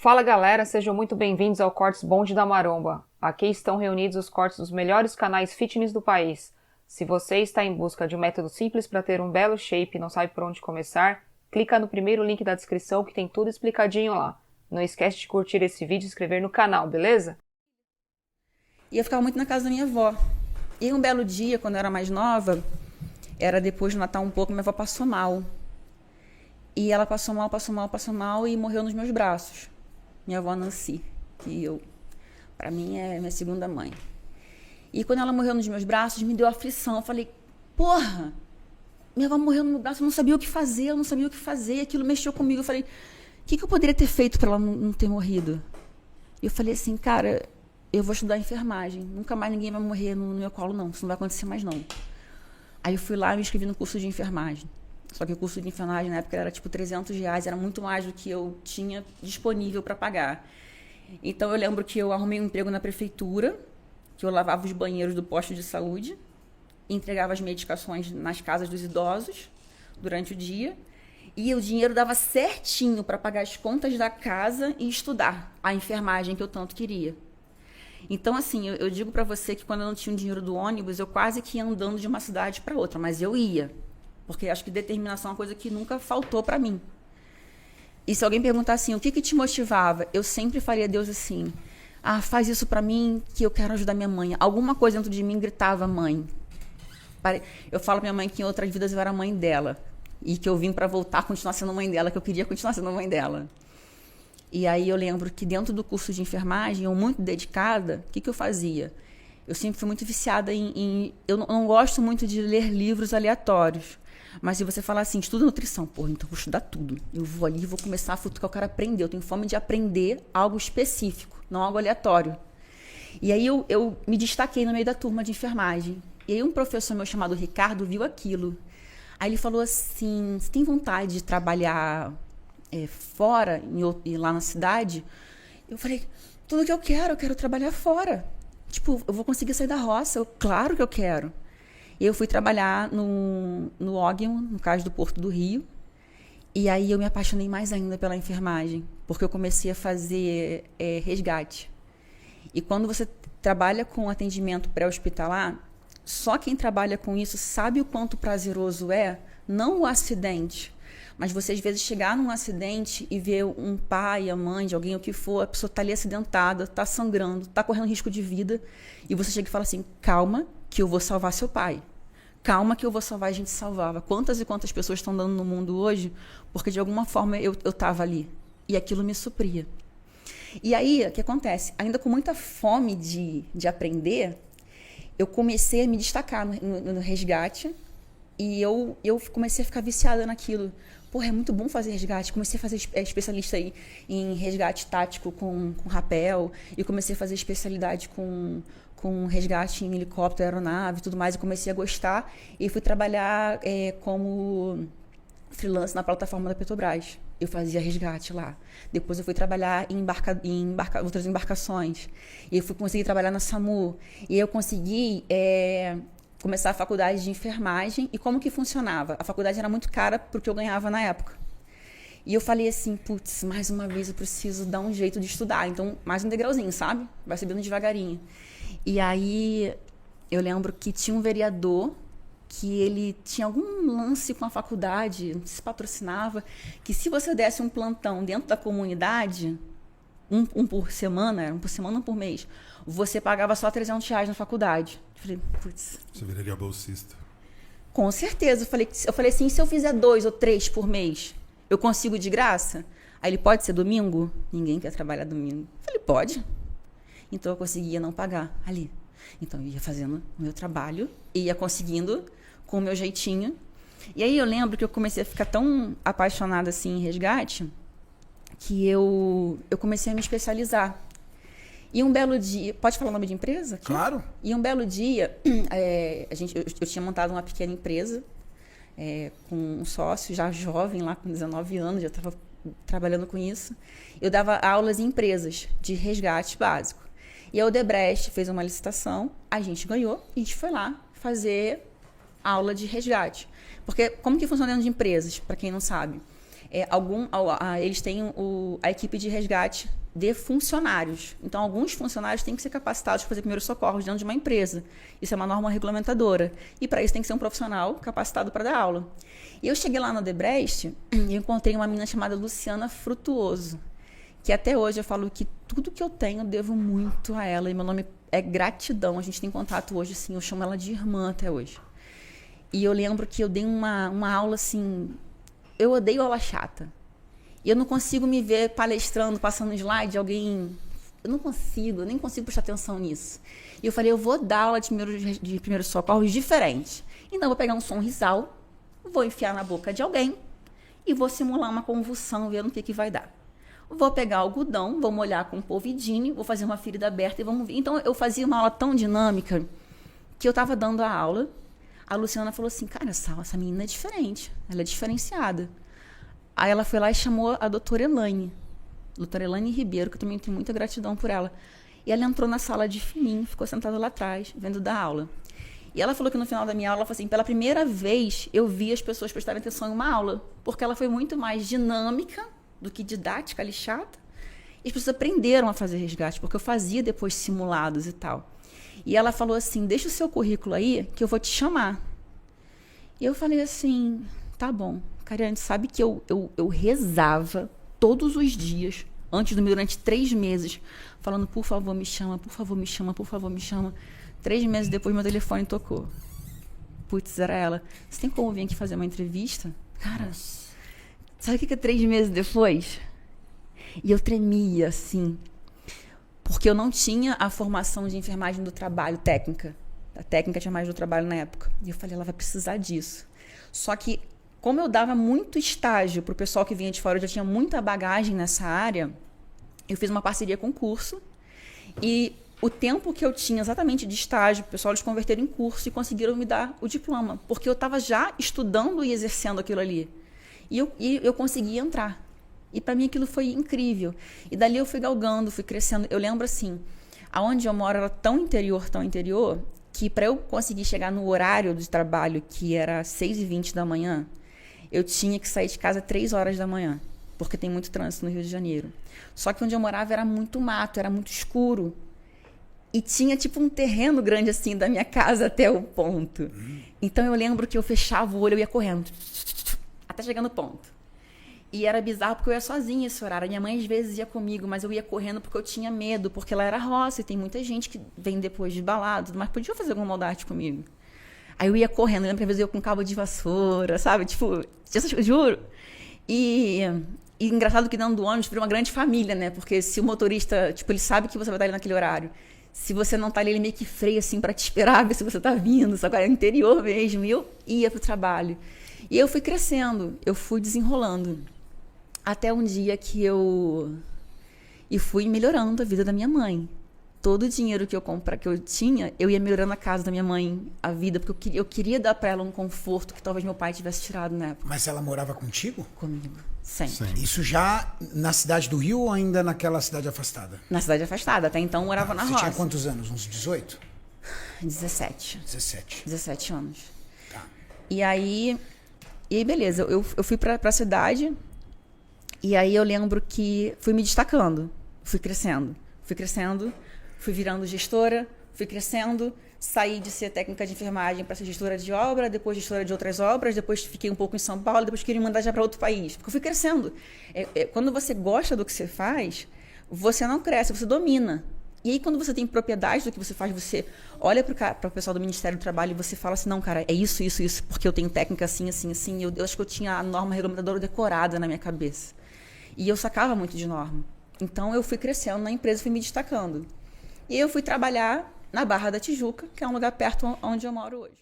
Fala galera, sejam muito bem-vindos ao Cortes Bonde da Maromba. Aqui estão reunidos os cortes dos melhores canais fitness do país. Se você está em busca de um método simples para ter um belo shape e não sabe por onde começar, clica no primeiro link da descrição que tem tudo explicadinho lá. Não esquece de curtir esse vídeo e se inscrever no canal, beleza? E eu ficava muito na casa da minha avó. E um belo dia, quando eu era mais nova, era depois do Natal um pouco, minha avó passou mal. E ela passou mal e morreu nos meus braços. Minha avó Nancy, pra mim é minha segunda mãe. E quando ela morreu nos meus braços, me deu aflição. Eu falei, porra, minha avó morreu no meu braço, eu não sabia o que fazer, aquilo mexeu comigo. Eu falei, o que eu poderia ter feito para ela não ter morrido? E eu falei assim, cara, eu vou estudar enfermagem, nunca mais ninguém vai morrer no meu colo, não, isso não vai acontecer mais, não. Aí eu fui lá e me inscrevi no curso de enfermagem. Só que o curso de enfermagem na época era tipo R$300, era muito mais do que eu tinha disponível para pagar. Então eu lembro que eu arrumei um emprego na prefeitura, que eu lavava os banheiros do posto de saúde, entregava as medicações nas casas dos idosos durante o dia, e o dinheiro dava certinho para pagar as contas da casa e estudar a enfermagem que eu tanto queria. Então, assim, eu digo para você que quando eu não tinha o dinheiro do ônibus, eu quase que ia andando de uma cidade para outra, mas eu ia. Porque acho que determinação é uma coisa que nunca faltou para mim. E se alguém perguntar assim, o que te motivava? Eu sempre faria a Deus assim, faz isso para mim que eu quero ajudar minha mãe. Alguma coisa dentro de mim gritava, mãe. Eu falo pra minha mãe que em outras vidas eu era mãe dela. E que eu vim para voltar a continuar sendo mãe dela, que eu queria continuar sendo mãe dela. E aí eu lembro que dentro do curso de enfermagem, eu muito dedicada, o que eu fazia? Eu sempre fui muito viciada eu não gosto muito de ler livros aleatórios. Mas se você falar assim, estuda nutrição, porra, então eu vou estudar tudo. Eu vou ali e vou começar a futucar o cara aprender. Eu tenho fome de aprender algo específico, não algo aleatório. E aí eu me destaquei no meio da turma de enfermagem. E aí um professor meu chamado Ricardo viu aquilo. Aí ele falou assim, você tem vontade de trabalhar fora, lá na cidade? Eu falei, tudo que eu quero trabalhar fora. Tipo, eu vou conseguir sair da roça, claro que eu quero. E eu fui trabalhar no Ogden, no caso do Porto do Rio. E aí eu me apaixonei mais ainda pela enfermagem, porque eu comecei a fazer resgate. E quando você trabalha com atendimento pré-hospitalar, só quem trabalha com isso sabe o quanto prazeroso é, não o acidente, mas você às vezes chegar num acidente e ver um pai, a mãe de alguém, o que for, a pessoa está ali acidentada, está sangrando, está correndo risco de vida, e você chega e fala assim, calma, que eu vou salvar seu pai. Calma que eu vou salvar, a gente salvava. Quantas e quantas pessoas estão dando no mundo hoje porque de alguma forma eu estava ali. E aquilo me supria. E aí, o que acontece? Ainda com muita fome de aprender, eu comecei a me destacar no resgate e eu comecei a ficar viciada naquilo. Porra, é muito bom fazer resgate. Comecei a fazer especialista aí em resgate tático com rapel e comecei a fazer especialidade com resgate em helicóptero, aeronave e tudo mais, eu comecei a gostar e fui trabalhar como freelance na plataforma da Petrobras. Eu fazia resgate lá. Depois eu fui trabalhar em outras embarcações. E eu consegui trabalhar na SAMU. E eu consegui começar a faculdade de enfermagem. E como que funcionava? A faculdade era muito cara porque eu ganhava na época. E eu falei assim, putz, mais uma vez eu preciso dar um jeito de estudar. Então, mais um degrauzinho, sabe? Vai subindo devagarinho. E aí, eu lembro que tinha um vereador que ele tinha algum lance com a faculdade, não sei se patrocinava, que se você desse um plantão dentro da comunidade, um por semana, um por semana, um por mês, você pagava só R$300 na faculdade. Eu falei, putz. Você viraria bolsista. Com certeza. Eu falei assim, se eu fizer 2 ou 3 por mês, eu consigo de graça? Aí ele, pode ser domingo? Ninguém quer trabalhar domingo. Eu falei, pode. Então eu conseguia não pagar ali. Então eu ia fazendo o meu trabalho, ia conseguindo com o meu jeitinho. E aí eu lembro que eu comecei a ficar tão apaixonada assim em resgate que eu comecei a me especializar. E um belo dia... Pode falar o nome de empresa aqui? Claro. E um belo dia, eu tinha montado uma pequena empresa com um sócio já jovem, lá com 19 anos, já estava trabalhando com isso. Eu dava aulas em empresas de resgate básico. E a Odebrecht fez uma licitação, a gente ganhou, e a gente foi lá fazer aula de resgate. Porque como que funciona dentro de empresas, para quem não sabe? Eles têm a equipe de resgate de funcionários. Então, alguns funcionários têm que ser capacitados para fazer primeiros socorros dentro de uma empresa. Isso é uma norma regulamentadora. E, para isso, tem que ser um profissional capacitado para dar aula. E eu cheguei lá no Odebrecht e encontrei uma menina chamada Luciana Frutuoso, que até hoje eu falo que tudo que eu tenho eu devo muito a ela. E meu nome é gratidão. A gente tem contato hoje, assim, eu chamo ela de irmã até hoje. E eu lembro que eu dei uma aula, assim... Eu odeio aula chata. E eu não consigo me ver palestrando, passando slide de alguém... Eu nem consigo prestar atenção nisso. E eu falei, eu vou dar aula de primeiros socorros diferente. Então, eu vou pegar um sonrisal, vou enfiar na boca de alguém e vou simular uma convulsão, vendo o que vai dar. Vou pegar algodão, vou molhar com polvidine, vou fazer uma ferida aberta e vamos ver. Então, eu fazia uma aula tão dinâmica que eu estava dando a aula. A Luciana falou assim, cara, essa menina é diferente, ela é diferenciada. Aí ela foi lá e chamou a doutora Elaine Ribeiro, que eu também tenho muita gratidão por ela. E ela entrou na sala de fininho, ficou sentada lá atrás, vendo da aula. E ela falou que no final da minha aula, ela falou assim, pela primeira vez eu vi as pessoas prestarem atenção em uma aula, porque ela foi muito mais dinâmica do que didática ali chata. E as pessoas aprenderam a fazer resgate, porque eu fazia depois simulados e tal. E ela falou assim, deixa o seu currículo aí, que eu vou te chamar. E eu falei assim, tá bom. Cariane, sabe que eu rezava todos os dias, durante 3 meses, falando, por favor, me chama, por favor, me chama, por favor, me chama. 3 meses depois, meu telefone tocou. Putz, era ela. Você tem como vir aqui fazer uma entrevista? Cara, sabe o que é 3 meses depois? E eu tremia, assim, porque eu não tinha a formação de enfermagem do trabalho, técnica. A técnica de enfermagem do trabalho na época. E eu falei, ela vai precisar disso. Só que, como eu dava muito estágio para o pessoal que vinha de fora, eu já tinha muita bagagem nessa área, eu fiz uma parceria com o curso. E o tempo que eu tinha exatamente de estágio, o pessoal eles converteram em curso e conseguiram me dar o diploma. Porque eu estava já estudando e exercendo aquilo ali. E eu consegui entrar. E para mim aquilo foi incrível. E dali eu fui galgando, fui crescendo. Eu lembro assim, aonde eu moro era tão interior, que para eu conseguir chegar no horário de trabalho, que era 6h20 da manhã, eu tinha que sair de casa 3 horas da manhã, porque tem muito trânsito no Rio de Janeiro. Só que onde eu morava era muito mato, era muito escuro. E tinha tipo um terreno grande assim da minha casa até o ponto. Então eu lembro que eu fechava o olho, eu ia correndo, até chegar no ponto. E era bizarro porque eu ia sozinha esse horário. A minha mãe às vezes ia comigo, mas eu ia correndo porque eu tinha medo, porque ela era roça e tem muita gente que vem depois de balada, mas podia fazer alguma maldade comigo. Aí eu ia correndo, eu lembro que às vezes eu com cabo de vassoura, sabe? Tipo, juro. E engraçado que dentro do ônibus vira uma grande família, né? Porque se o motorista, tipo, ele sabe que você vai estar ali naquele horário. Se você não tá ali, ele meio que freia assim pra te esperar, ver se você tá vindo. Só que era interior mesmo. E eu ia pro trabalho. E eu fui crescendo, eu fui desenrolando. Até um dia que eu fui melhorando a vida da minha mãe. Todo o dinheiro que eu tinha, eu ia melhorando a casa da minha mãe, a vida, porque eu queria dar para ela um conforto que talvez meu pai tivesse tirado na época. Mas ela morava contigo? Comigo, sempre. Isso já na cidade do Rio ou ainda naquela cidade afastada? Na cidade afastada, até então morava na roça. Você tinha quantos anos? Uns 18? 17. 17 anos. Tá. E aí beleza, eu fui pra cidade. E aí eu lembro que fui me destacando, fui crescendo, fui virando gestora, fui crescendo, saí de ser técnica de enfermagem para ser gestora de obra, depois gestora de outras obras, depois fiquei um pouco em São Paulo, depois queria me mandar já para outro país, porque eu fui crescendo. Quando você gosta do que você faz, você não cresce, você domina. E aí quando você tem propriedade do que você faz, você olha para o pessoal do Ministério do Trabalho e você fala assim, não, cara, é isso, porque eu tenho técnica assim. Eu acho que eu tinha a norma regulamentadora decorada na minha cabeça. E eu sacava muito de norma. Então, eu fui crescendo na empresa, fui me destacando. E eu fui trabalhar na Barra da Tijuca, que é um lugar perto onde eu moro hoje.